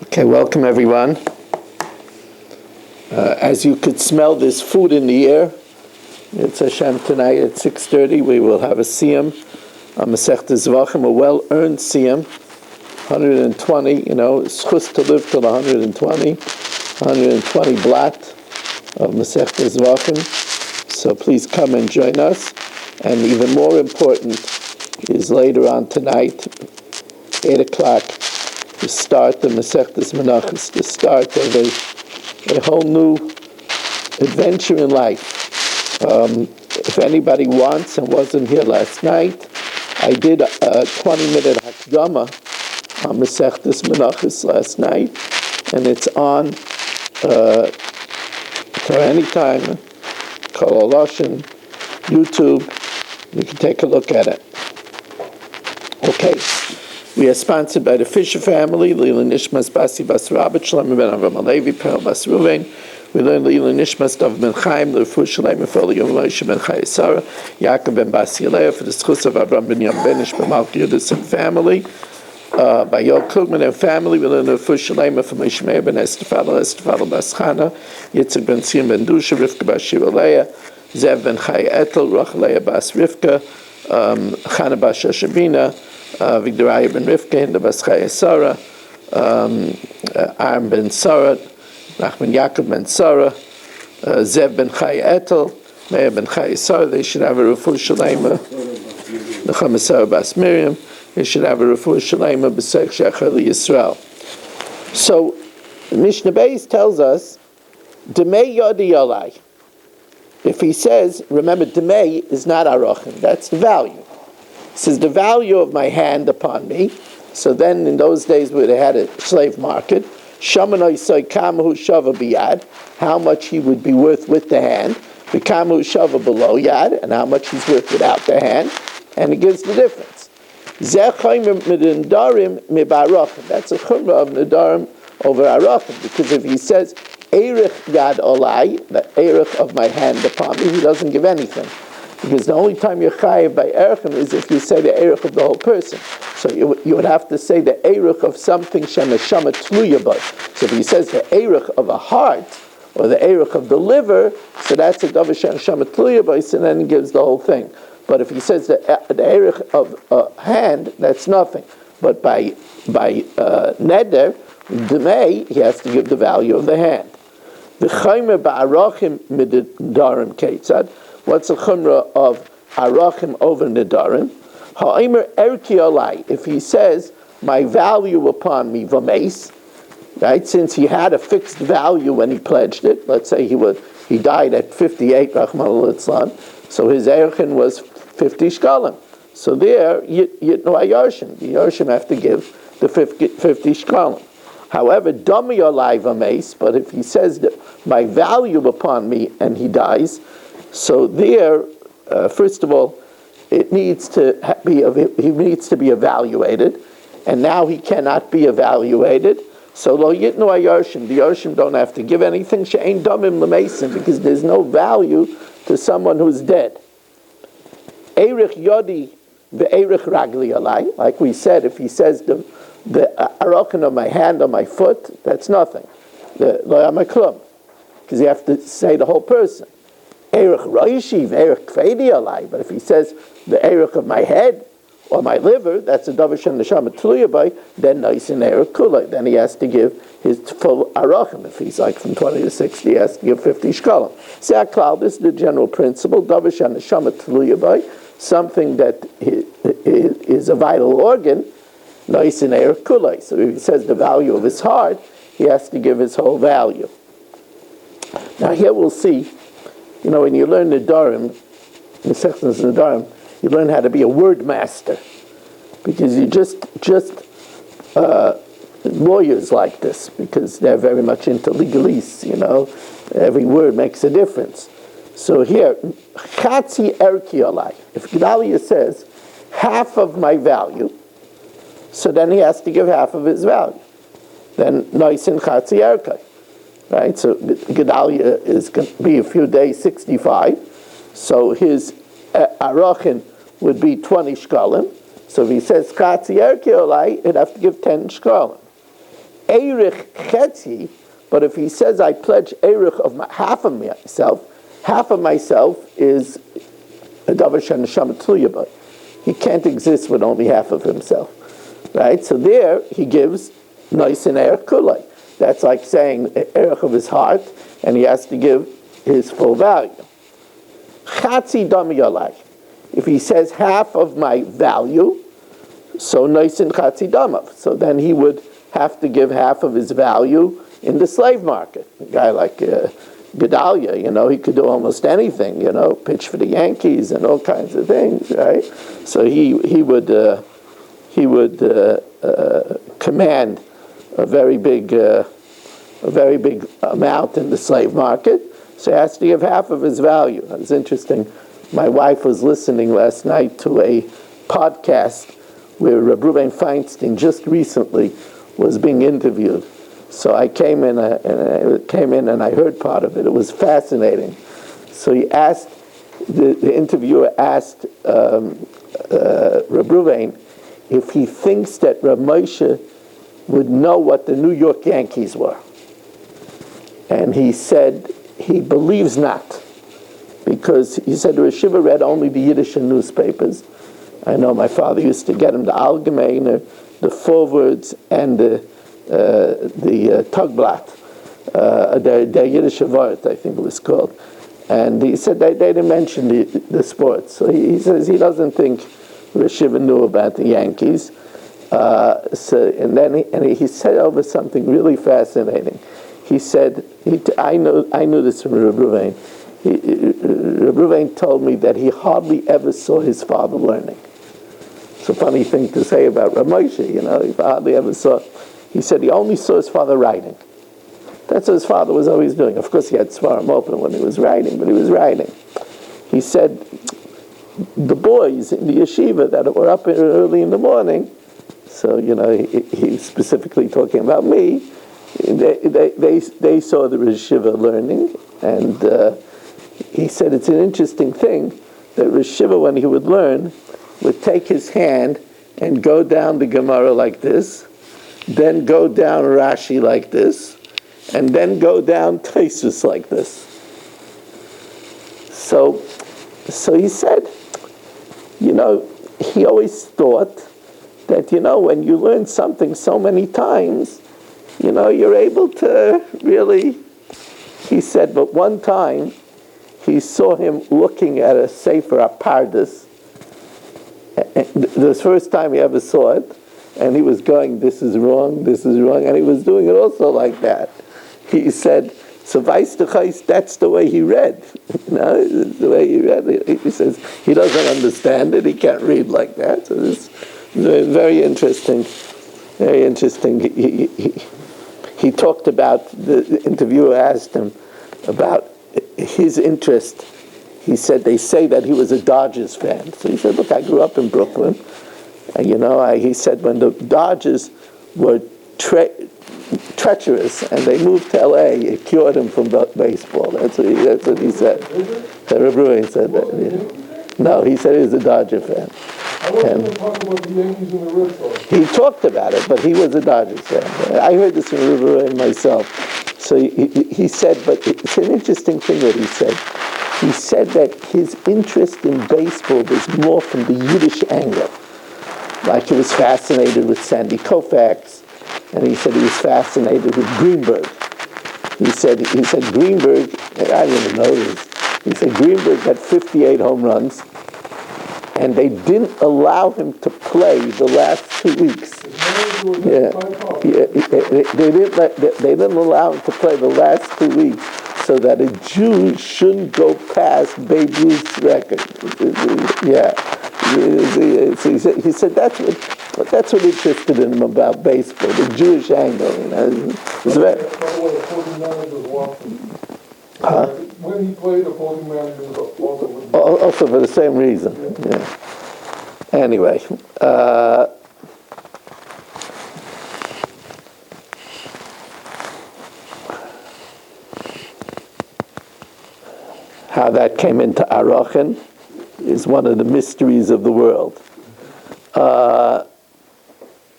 Okay, welcome everyone. As you could smell, there's food in the air. It's Hashem tonight at 6:30. We will have a siyum, a Masechta Zvachim, a well-earned siyum, 120. Schus to live till 120 blat of Masechta Zvachim. So please come and join us. And even more important is later on tonight, 8 o'clock. To start the Masechtas Menachos, the start of a whole new adventure in life. If anybody wants and wasn't here last night, I did a 20-minute Hakdama on Masechtas Menachos last night, and it's on for any time. Kol Arachin, YouTube. You can take a look at it. Okay. We are sponsored by the Fisher family, Lila Nishmas Basi Bas Rabbat, Shlomo ben Avram Alevi, Perel Bas Ruvain. We learn Lila Nishmas Dav ben Chaim, L'Refu Shalem, Efel Yom Moshe ben Chai Sarah, Yaakov ben Basi Yaleah, for the schus of Avram ben Yom Benish, ben Malki Yudis and family. By Yol Krugman and family, we learn L'Refu Shalem, from Moshe ben Estefadel Bas Chana, Yitzhak ben Tzim ben Dusha, Rivka Bas Shira Leah, Zev ben Chai Etel, Rachel Leah Bas Rivka, Chana Bas Shashabina, Vigdoraya ben Rivka, Hinda bas Chaya Sarah, Aram ben Sarah, Nachman Yaakov ben Sarah, Zev ben Chaya Etel, Meir ben Chaya Sarah. They should have a Refu Shalema. Nechama Sarah bas Miriam. They should have a Refu Shalema b'Seich Shecher Yisrael. So, Mishna Beis tells us, Demei Yodi Yolai. If he says, remember, Demei is not Arachin. That's the value. It says the value of my hand upon me. So then in those days where they had a slave market, Shamanoi soy kamahu shava biyad, how much he would be worth with the hand, the kamahu shava below yad, and how much he's worth without the hand, and it gives the difference. That's a chumrah of nedarim over arachim, because if he says erich yad olai, the erich of my hand upon me, he doesn't give anything. Because the only time you're chayiv by erechim is if you say the erech of the whole person. So you would have to say the erech of something shemeshama tluya by. So if he says the erech of a heart or the erech of the liver, so that's a davar shemeshama tluya by. So then he gives the whole thing. But if he says the erech of a hand, that's nothing. But by neder demei, he has to give the value of the hand. The chaymer ba'arachim midarim keitzad. What's the chumrah of arachim over nedarim? Ha'omer erki alai. If he says my value upon me v'meis, right? Since he had a fixed value when he pledged it. Let's say he died at 58, Rachmana litzlan. So his erchin was 50 shkalim. So there yitnu ayarshim. The yarshim have to give the 50 shkalim. However, dami alai v'meis. But if he says that my value upon me and he dies. So there, first of all, it needs to be evaluated, and now he cannot be evaluated. So lo yitnu ayarshim, the yarshim don't have to give anything. She'ein damim l'meisim, because there's no value to someone who's dead. Erich yodi ve'erich ragli alai, like we said, if he says the arachin of my hand or my foot, that's nothing. Lo yamaklum, because you have to say the whole person. Erech Raishiv, Erech Kvedi alai. But if he says the Erech of my head or my liver, that's a davar shem neshama tluya by, then nice in Erech Kulai. Then he has to give his full arachim. If he's like from 20 to 60, he has to give 50 shkalim. Se'aklal, this is the general principle, davar shem neshama tluya by, something that is a vital organ, nice in Erech Kulai. So if he says the value of his heart, he has to give his whole value. Now here we'll see, when you learn Nedarim, Masechtas Nedarim, you learn how to be a word master. Because you just lawyers like this, because they're very much into legalese, every word makes a difference. So here, Chatzi Erki Alai. If Gedalia says, half of my value, so then he has to give half of his value. Then Noisin Chatzi Erkai. Right, so Gedalia is going to be a few days 65, so his arachin would be 20 shkalim. So if he says Chatzi Erki Olai, he'd have to give 10 shkalim. Erich Chetzi, but if he says, I pledge Erich of half of myself is a davar sheneshama tluya b'o. He can't exist with only half of himself. Right? So there he gives nice and erich kulai. That's like saying erich of his heart, and he has to give his full value. Chatzi dami yalai. If he says half of my value, so nice and chatzi damav. So then he would have to give half of his value in the slave market. A guy like Gedalia, he could do almost anything, pitch for the Yankees and all kinds of things, right? So he would command a very big amount in the slave market. So he has to give half of his value. It's interesting. My wife was listening last night to a podcast where Reuven Feinstein just recently was being interviewed. So I came in and I heard part of it. It was fascinating. So he asked, the interviewer asked Reuven if he thinks that Rav Moshe would know what the New York Yankees were. And he said he believes not. Because he said Rosh Shiva read only the Yiddish newspapers. I know my father used to get him the Allgemeiner, the Forwards, and the Tugblatt, the Yiddish Wort, I think it was called. And he said they didn't mention the sports. So he says he doesn't think Rosh Shiva knew about the Yankees. And he said over something really fascinating. He said, I knew this from Reb Ruvain. Reb Ruvain told me that he hardly ever saw his father learning. It's a funny thing to say about Rav Moshe, he hardly ever saw. He said he only saw his father writing. That's what his father was always doing. Of course, he had Svarim open when he was writing, but he was writing. He said the boys in the yeshiva that were up early in the morning, so, he's specifically talking about me, they saw the Rosh Shiva learning, and he said it's an interesting thing that Rosh Shiva, when he would learn, would take his hand and go down the Gemara like this, then go down Rashi like this, and then go down Tosfos like this. So he said, he always thought that, when you learn something so many times, you're able to really, he said, but one time he saw him looking at a Sefer Apardus. The first time he ever saw it, and he was going, this is wrong, and he was doing it also like that. He said, so that's the way he read. The way he read. He says he doesn't understand it, he can't read like that. So this is very interesting. Very interesting. He talked about, the interviewer asked him about his interest. He said they say that he was a Dodgers fan. So he said, look, I grew up in Brooklyn. And he said when the Dodgers were treacherous and they moved to LA, it cured him from baseball. That's what he said. Reb Ruvain said that. Yeah. No, he said he was a Dodger fan. I wasn't talking about the Yankees and the Red Sox. He talked about it, but he was a Dodgers fan. I heard this from Reb Ruvain myself. So he said, but it's an interesting thing that he said. He said that his interest in baseball was more from the Yiddish angle. Like he was fascinated with Sandy Koufax, and he said he was fascinated with Greenberg. He said Greenberg, I didn't know this, he said Greenberg had 58 home runs, and they didn't allow him to play the last 2 weeks. They didn't allow him to play the last 2 weeks so that a Jew shouldn't go past Babe Ruth's record. Yeah. He said that's what interested him about baseball, the Jewish angle. It's very, when he played, opposing manager was also for the same reason. Yeah. Anyway, how that came into Arachin is one of the mysteries of the world.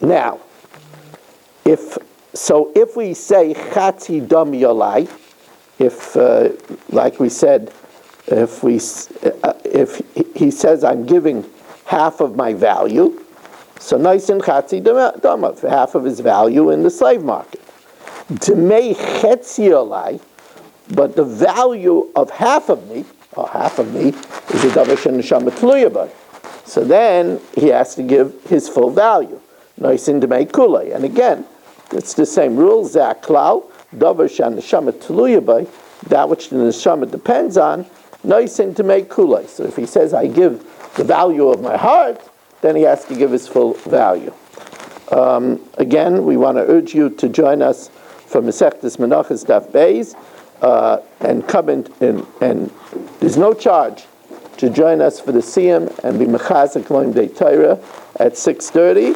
Now, if So if we say chatzi dam yolai, if like we said, if he says I'm giving half of my value, so nice and chatzi dam, half of his value in the slave market. Dmei chetzi yolai, but the value of half of me is a davar sheneshama tluya b'y. So then he has to give his full value. Noisin dmei kulei. And again, it's the same rule. Zaklau, davar sheneshama tluya b'y, that which the neshama depends on, noisin dmei kulei. So if he says, I give the value of my heart, then he has to give his full value. Again, we want to urge you to join us for Masechtas Menachos Daf Beis, and come in, and there's no charge to join us for the Siyam and be Mechazik Loim Dei Torah at 6:30.